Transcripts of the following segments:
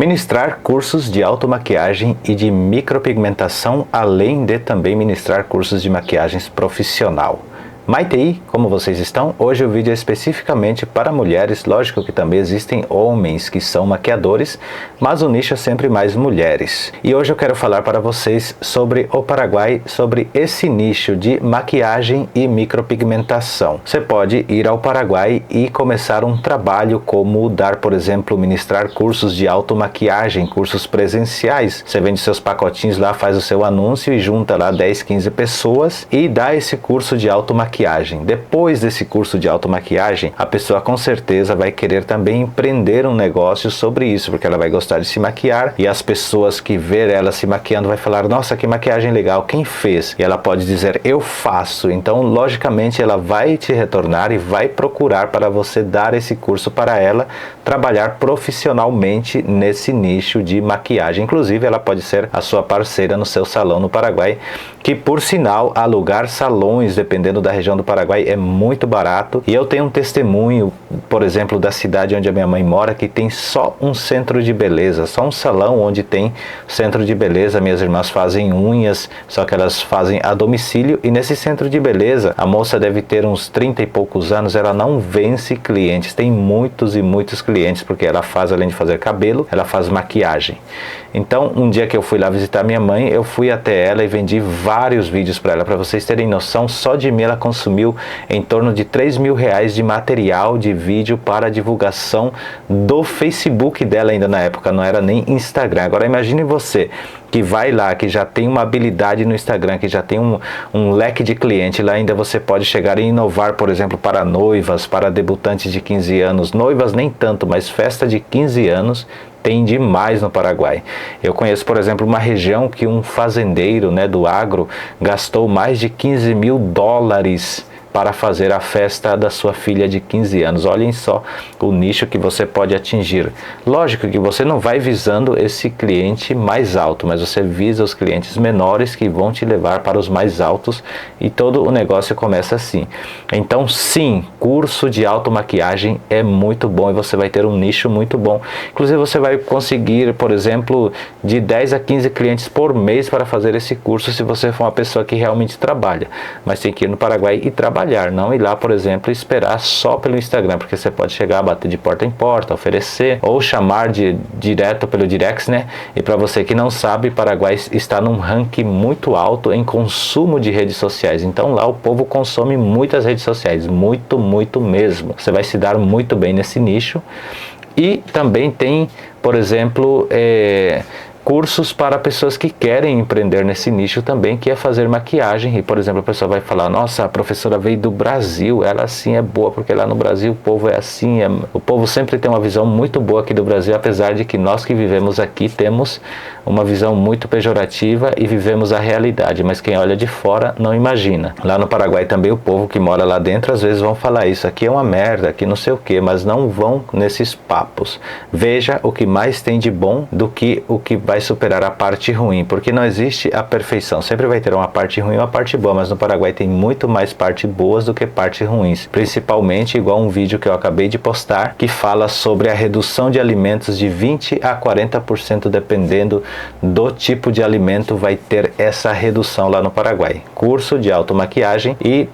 Ministrar cursos de automaquiagem e de micropigmentação, além de também ministrar cursos de maquiagens profissional. Maitei, como vocês estão? Hoje o vídeo é especificamente para mulheres, lógico que também existem homens que são maquiadores, mas o nicho é sempre mais mulheres. E hoje eu quero falar para vocês sobre o Paraguai, sobre esse nicho de maquiagem e micropigmentação. Você pode ir ao Paraguai e começar um trabalho como dar, por exemplo, ministrar cursos de automaquiagem, cursos presenciais. Você vende seus pacotinhos lá, faz o seu anúncio e junta lá 10, 15 pessoas e dá esse curso de automaquiagem. Depois desse curso de automaquiagem, a pessoa com certeza vai querer também empreender um negócio sobre isso, porque ela vai gostar de se maquiar e as pessoas que ver ela se maquiando vai falar: nossa, que maquiagem legal, quem fez? E ela pode dizer: eu faço. Então, logicamente, ela vai te retornar e vai procurar para você dar esse curso para ela trabalhar profissionalmente nesse nicho de maquiagem. Inclusive, ela pode ser a sua parceira no seu salão no Paraguai, que por sinal, alugar salões, dependendo da região do Paraguai, é muito barato. E eu tenho um testemunho, por exemplo, da cidade onde a minha mãe mora, que tem só um centro de beleza, só um salão onde tem centro de beleza. Minhas irmãs fazem unhas, só que elas fazem a domicílio, e nesse centro de beleza, a moça deve ter uns 30 e poucos anos, ela não vence clientes, tem muitos e muitos clientes, porque ela faz, além de fazer cabelo, ela faz maquiagem. Então, um dia que eu fui lá visitar minha mãe, eu fui até ela e vendi vários vídeos para ela. Para vocês terem noção, só de mim ela consumiu em torno de R$3.000 de material de vídeo para divulgação do Facebook dela. Ainda na época não era nem Instagram. Agora imagine você que vai lá, que já tem uma habilidade no Instagram, que já tem um leque de cliente, lá ainda você pode chegar e inovar, por exemplo, para noivas, para debutantes de 15 anos, noivas nem tanto, mas festa de 15 anos tem demais no Paraguai. Eu conheço, por exemplo, uma região que um fazendeiro, do agro gastou mais de US$15.000 para fazer a festa da sua filha de 15 anos. Olhem só o nicho que você pode atingir. Lógico que você não vai visando esse cliente mais alto, mas você visa os clientes menores que vão te levar para os mais altos, e todo o negócio começa assim. Então sim, curso de automaquiagem é muito bom e você vai ter um nicho muito bom. Inclusive você vai conseguir, por exemplo, de 10 a 15 clientes por mês para fazer esse curso, se você for uma pessoa que realmente trabalha. Mas tem que ir no Paraguai e trabalhar, não ir lá, por exemplo, e esperar só pelo Instagram, porque você pode chegar a bater de porta em porta, oferecer, ou chamar direto pelo direct, E para você que não sabe, Paraguai está num ranking muito alto em consumo de redes sociais. Então lá o povo consome muitas redes sociais, muito, muito mesmo. Você vai se dar muito bem nesse nicho. E também tem, por exemplo, cursos para pessoas que querem empreender nesse nicho também, que é fazer maquiagem. E, por exemplo, a pessoa vai falar: nossa, a professora veio do Brasil, ela assim é boa, porque lá no Brasil o povo é assim. O povo sempre tem uma visão muito boa aqui do Brasil, apesar de que nós que vivemos aqui temos uma visão muito pejorativa e vivemos a realidade, mas quem olha de fora não imagina. Lá no Paraguai também o povo que mora lá dentro às vezes vão falar isso: aqui é uma merda, aqui não sei o que, mas não vão nesses papos. Veja o que mais tem de bom do que o que vai superar a parte ruim, porque não existe a perfeição, sempre vai ter uma parte ruim e uma parte boa, mas no Paraguai tem muito mais partes boas do que partes ruins, principalmente igual um vídeo que eu acabei de postar, que fala sobre a redução de alimentos de 20 a 40%, dependendo do tipo de alimento, vai ter essa redução lá no Paraguai. Curso de automaquiagem e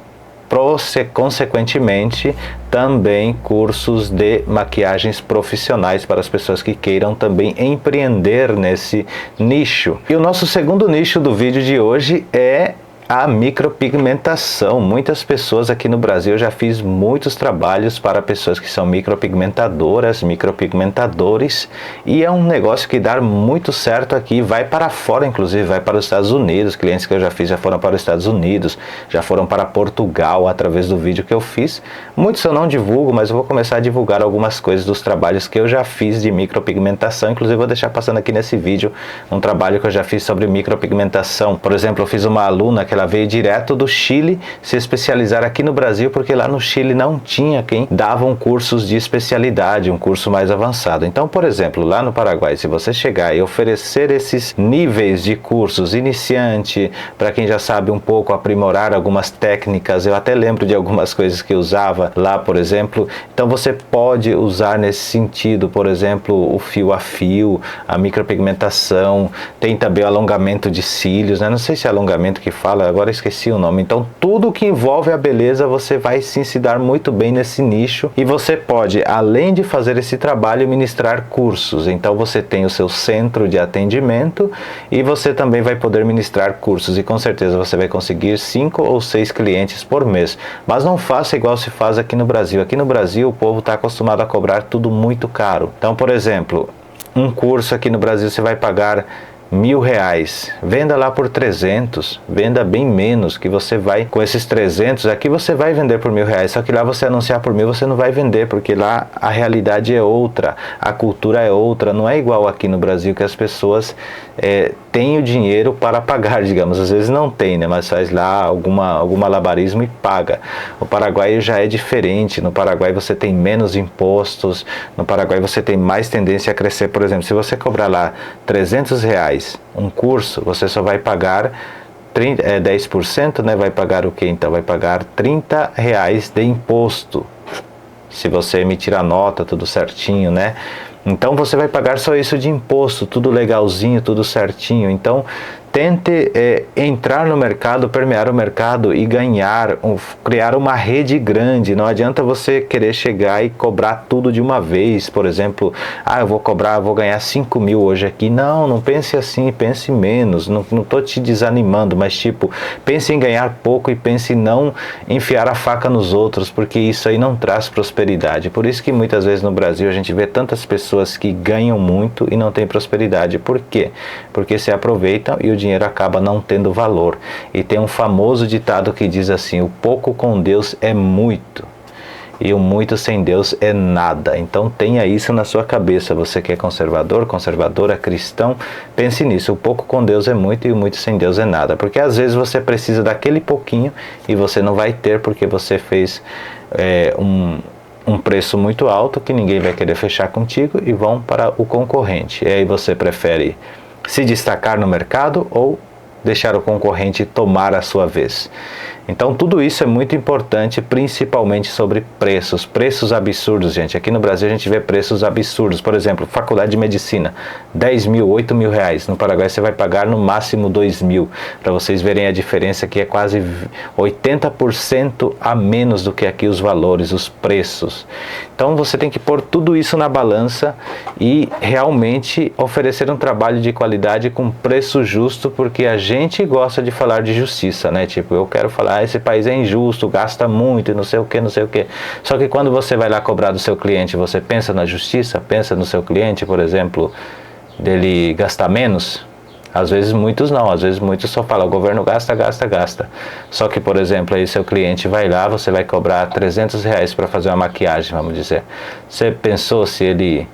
consequentemente também cursos de maquiagens profissionais para as pessoas que queiram também empreender nesse nicho. E o nosso segundo nicho do vídeo de hoje é a micropigmentação. Muitas pessoas aqui no Brasil, eu já fiz muitos trabalhos para pessoas que são micropigmentadoras, micropigmentadores, e é um negócio que dá muito certo aqui, vai para fora, inclusive vai para os Estados Unidos. Clientes que eu já fiz já foram para os Estados Unidos, já foram para Portugal através do vídeo que eu fiz. Muitos eu não divulgo, mas eu vou começar a divulgar algumas coisas dos trabalhos que eu já fiz de micropigmentação. Inclusive vou deixar passando aqui nesse vídeo um trabalho que eu já fiz sobre micropigmentação. Por exemplo, eu fiz uma aluna que ela veio direto do Chile se especializar aqui no Brasil, porque lá no Chile não tinha quem dava cursos de especialidade, um curso mais avançado. Então, por exemplo, lá no Paraguai, se você chegar e oferecer esses níveis de cursos, iniciante, para quem já sabe um pouco aprimorar algumas técnicas, eu até lembro de algumas coisas que eu usava lá, por exemplo, então você pode usar nesse sentido, por exemplo, o fio a fio, a micropigmentação, tem também o alongamento de cílios, né? Não sei se é alongamento que fala, agora esqueci o nome. Então, tudo que envolve a beleza, você vai sim se dar muito bem nesse nicho, e você pode, além de fazer esse trabalho, ministrar cursos. Então, você tem o seu centro de atendimento e você também vai poder ministrar cursos, e com certeza você vai conseguir 5 ou 6 clientes por mês. Mas não faça igual se faz aqui no Brasil. Aqui no Brasil, o povo está acostumado a cobrar tudo muito caro. Então, por exemplo, um curso aqui no Brasil você vai pagar R$1.000, venda lá por 300, venda bem menos, que você vai, com esses 300, aqui você vai vender por R$1.000, só que lá você anunciar por 1.000 você não vai vender, porque lá a realidade é outra, a cultura é outra, não é igual aqui no Brasil, que as pessoas têm o dinheiro para pagar, digamos, às vezes não tem, né, mas faz lá algum malabarismo e paga. O Paraguai já é diferente, no Paraguai você tem menos impostos, no Paraguai você tem mais tendência a crescer. Por exemplo, se você cobrar lá R$300 um curso, você só vai pagar 10%, né? Vai pagar o que então? Vai pagar R$30 de imposto, se você emitir a nota, tudo certinho, né? Então você vai pagar só isso de imposto, tudo legalzinho, tudo certinho. Então tente entrar no mercado, permear o mercado e ganhar, criar uma rede grande. Não adianta você querer chegar e cobrar tudo de uma vez. Por exemplo, eu vou ganhar 5.000 hoje aqui. Não pense assim, pense menos. Não estou te desanimando, mas tipo, pense em ganhar pouco e pense em não enfiar a faca nos outros, porque isso aí não traz prosperidade. Por isso que muitas vezes no Brasil a gente vê tantas pessoas que ganham muito e não têm prosperidade. Por quê? Porque se aproveitam e o dinheiro acaba não tendo valor. E tem um famoso ditado que diz assim: o pouco com Deus é muito, e o muito sem Deus é nada. Então tenha isso na sua cabeça. Você que é conservador, conservadora, cristão, pense nisso. O pouco com Deus é muito e o muito sem Deus é nada. Porque às vezes você precisa daquele pouquinho e você não vai ter, porque você fez um preço muito alto que ninguém vai querer fechar contigo e vão para o concorrente. E aí você prefere se destacar no mercado ou deixar o concorrente tomar a sua vez? Então tudo isso é muito importante, principalmente sobre preços absurdos, gente. Aqui no Brasil a gente vê preços absurdos. Por exemplo, faculdade de medicina, 10.000, 8.000 reais. No Paraguai você vai pagar no máximo 2.000. Para vocês verem a diferença, que é quase 80% a menos do que aqui os valores, os preços. Então você tem que pôr tudo isso na balança e realmente oferecer um trabalho de qualidade com preço justo, porque a gente gosta de falar de justiça, né? Tipo, eu quero falar, esse país é injusto, gasta muito e não sei o que, não sei o que. Só que quando você vai lá cobrar do seu cliente, você pensa na justiça, pensa no seu cliente, por exemplo, dele gastar menos? Às vezes muitos não, às vezes muitos só falam, o governo gasta, gasta, gasta. Só que, por exemplo, aí seu cliente vai lá, você vai cobrar R$300 para fazer uma maquiagem, vamos dizer. Você pensou se ele...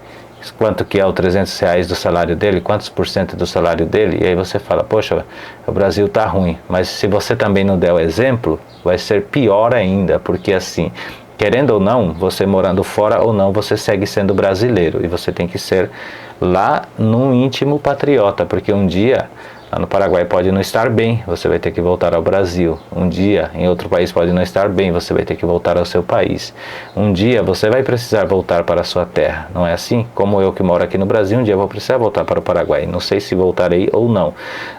quanto que é o R$300 do salário dele, quantos por cento do salário dele? E aí você fala, poxa, o Brasil tá ruim. Mas se você também não der o exemplo, vai ser pior ainda, porque assim, querendo ou não, você morando fora ou não, você segue sendo brasileiro, e você tem que ser lá no íntimo patriota, porque um dia lá no Paraguai pode não estar bem, você vai ter que voltar ao Brasil. Um dia em outro país pode não estar bem, você vai ter que voltar ao seu país. Um dia você vai precisar voltar para a sua terra, não é assim? Como eu que moro aqui no Brasil, um dia eu vou precisar voltar para o Paraguai. Não sei se voltarei ou não,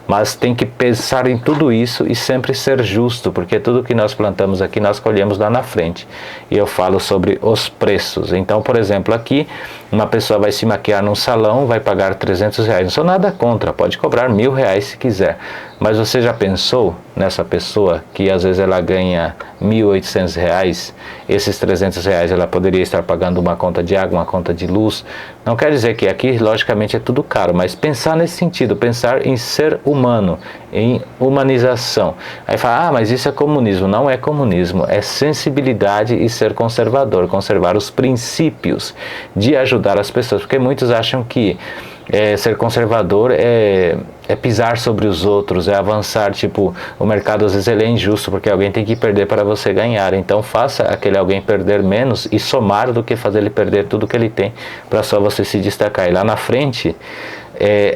mas tem que pensar em tudo isso e sempre ser justo, porque tudo que nós plantamos aqui nós colhemos lá na frente. E eu falo sobre os preços. Então, por exemplo, aqui uma pessoa vai se maquiar num salão, vai pagar R$300. Não sou nada contra, pode cobrar R$1.000 se quiser. Mas você já pensou nessa pessoa que às vezes ela ganha R$1.800, esses R$300 ela poderia estar pagando uma conta de água, uma conta de luz? Não quer dizer que aqui, logicamente, é tudo caro, mas pensar nesse sentido, pensar em ser humano, em humanização. Aí fala, mas isso é comunismo. Não é comunismo, é sensibilidade e ser conservador, conservar os princípios de ajudar as pessoas, porque muitos acham que Ser conservador é pisar sobre os outros, é avançar, tipo, o mercado às vezes ele é injusto, porque alguém tem que perder para você ganhar, então faça aquele alguém perder menos e somar do que fazer ele perder tudo que ele tem, para só você se destacar. E lá na frente,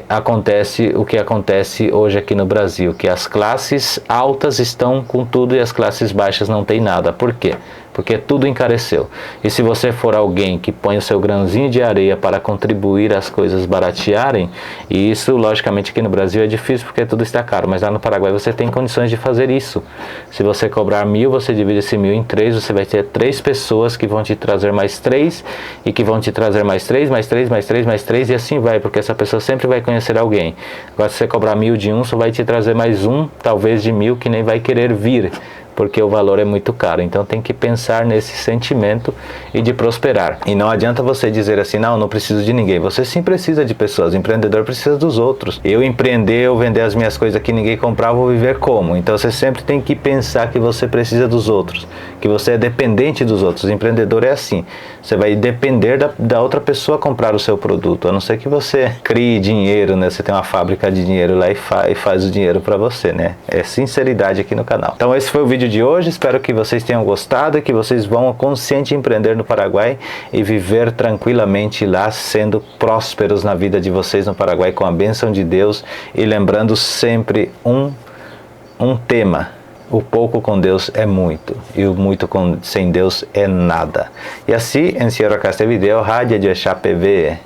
acontece o que acontece hoje aqui no Brasil, que as classes altas estão com tudo e as classes baixas não têm nada. Por quê? Porque tudo encareceu. E se você for alguém que põe o seu grãozinho de areia para contribuir as coisas baratearem, e isso logicamente aqui no Brasil é difícil porque tudo está caro, mas lá no Paraguai você tem condições de fazer isso. Se você cobrar 1.000, você divide esse 1.000 em 3, você vai ter 3 pessoas que vão te trazer mais 3, e que vão te trazer mais 3, mais 3, mais 3, mais 3, e assim vai, porque essa pessoa sempre vai conhecer alguém. Agora se você cobrar 1.000 de um, só vai te trazer mais um, talvez de 1.000, que nem vai querer vir, porque o valor é muito caro. Então tem que pensar nesse sentimento e de prosperar. E não adianta você dizer assim, não preciso de ninguém. Você sim precisa de pessoas, o empreendedor precisa dos outros. Eu empreender, eu vender as minhas coisas que ninguém comprar, vou viver como? Então você sempre tem que pensar que você precisa dos outros, que você é dependente dos outros. O empreendedor é assim, você vai depender da outra pessoa comprar o seu produto, a não ser que você crie dinheiro, né? Você tem uma fábrica de dinheiro lá e faz o dinheiro para você, né? É sinceridade aqui no canal. Então esse foi o vídeo de hoje, espero que vocês tenham gostado e que vocês vão consciente empreender no Paraguai e viver tranquilamente lá, sendo prósperos na vida de vocês no Paraguai com a bênção de Deus, e lembrando sempre um tema: o pouco com Deus é muito, e o muito sem Deus é nada. E assim, encierro acá este video. Rádio de HPV.